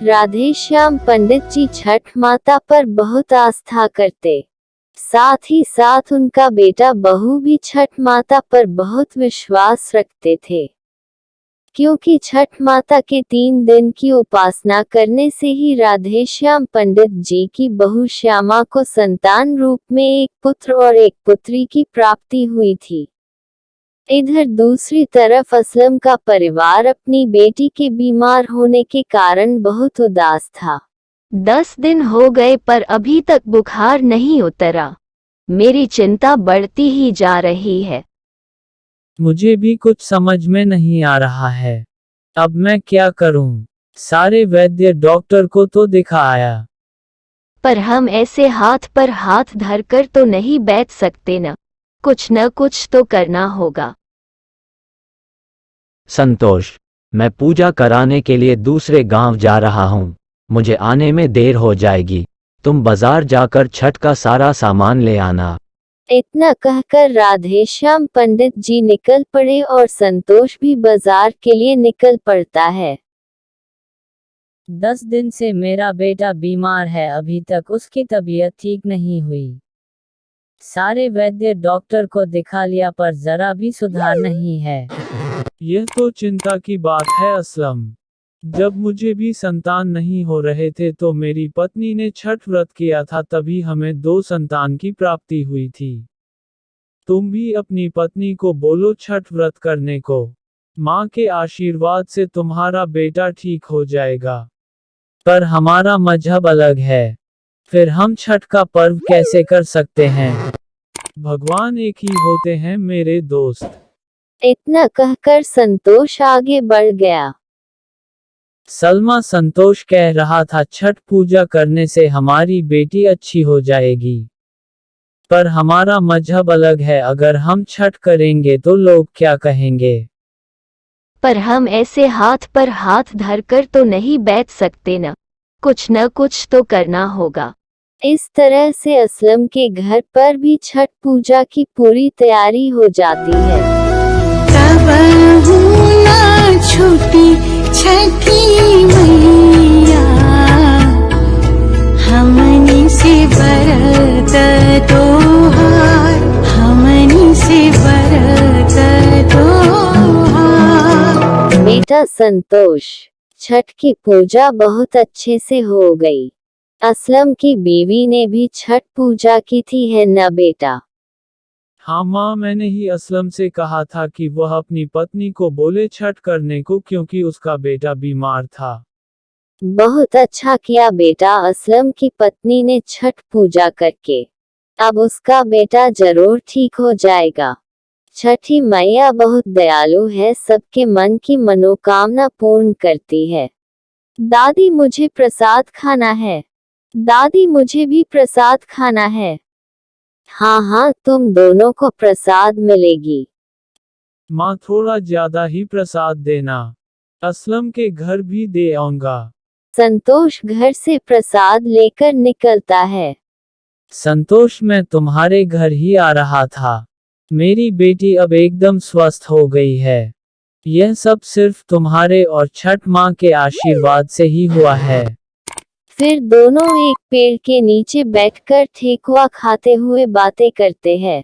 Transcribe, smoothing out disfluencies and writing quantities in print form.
राधेश्याम पंडित जी छठ माता पर बहुत आस्था करते, साथ ही साथ उनका बेटा बहू भी छठ माता पर बहुत विश्वास रखते थे, क्योंकि छठ माता के 3 दिन की उपासना करने से ही राधेश्याम पंडित जी की बहू श्यामा को संतान रूप में एक पुत्र और एक पुत्री की प्राप्ति हुई थी। इधर दूसरी तरफ असलम का परिवार अपनी बेटी के बीमार होने के कारण बहुत उदास था। 10 दिन हो गए पर अभी तक बुखार नहीं उतरा। मेरी चिंता बढ़ती ही जा रही है। मुझे भी कुछ समझ में नहीं आ रहा है। अब मैं क्या करूं? सारे वैद्य डॉक्टर को तो दिखाया, पर हम ऐसे हाथ पर हाथ धरकर तो नहीं बैठ सकते न कुछ तो करना होगा। संतोष, मैं पूजा कराने के लिए दूसरे गांव जा रहा हूं। मुझे आने में देर हो जाएगी। तुम बाजार जाकर छठ का सारा सामान ले आना। इतना कहकर राधेश्याम पंडित जी निकल पड़े और संतोष भी बाजार के लिए निकल पड़ता है। 10 दिन से मेरा बेटा बीमार है, अभी तक उसकी तबीयत ठीक नहीं हुई। सारे वैद्य डॉक्टर को दिखा लिया पर जरा भी सुधार नहीं है। यह तो चिंता की बात है असलम। जब मुझे भी संतान नहीं हो रहे थे तो मेरी पत्नी ने छठ व्रत किया था, तभी हमें 2 संतान की प्राप्ति हुई थी। तुम भी अपनी पत्नी को बोलो छठ व्रत करने को। माँ के आशीर्वाद से तुम्हारा बेटा ठीक हो जाएगा। पर हमारा मजहब अलग है, फिर हम छठ का पर्व कैसे कर सकते हैं? भगवान एक ही होते हैं मेरे दोस्त। इतना कहकर संतोष आगे बढ़ गया। सलमा, संतोष कह रहा था छठ पूजा करने से हमारी बेटी अच्छी हो जाएगी। पर हमारा मजहब अलग है, अगर हम छठ करेंगे तो लोग क्या कहेंगे? पर हम ऐसे हाथ पर हाथ धरकर तो नहीं बैठ सकते न कुछ तो करना होगा। इस तरह से असलम के घर पर भी छठ पूजा की पूरी तैयारी हो जाती है। तब ना छूटी छठी मैया, हमनी से बरत तोहार, हमनी से बरत तोहार। बेटा संतोष, छठ की पूजा बहुत अच्छे से हो गई। असलम की बीवी ने भी छठ पूजा की थी, है न बेटा? हाँ माँ, मैंने ही असलम से कहा था कि वह अपनी पत्नी को बोले छठ करने को, क्योंकि उसका बेटा बीमार था। बहुत अच्छा किया बेटा। असलम की पत्नी ने छठ पूजा करके अब उसका बेटा जरूर ठीक हो जाएगा। छठी मैया बहुत दयालु है, सबके मन की मनोकामना पूर्ण करती है। दादी, मुझे प्रसाद खाना है। दादी, मुझे भी प्रसाद खाना है। हाँ, तुम दोनों को प्रसाद मिलेगी। माँ, थोड़ा ज्यादा ही प्रसाद देना, असलम के घर भी दे आऊंगा। संतोष घर से प्रसाद लेकर निकलता है। संतोष, मैं तुम्हारे घर ही आ रहा था। मेरी बेटी अब एकदम स्वस्थ हो गई है। यह सब सिर्फ तुम्हारे और छठ माँ के आशीर्वाद से ही हुआ है। फिर दोनों एक पेड़ के नीचे बैठकर ठेकुआ खाते हुए बातें करते हैं।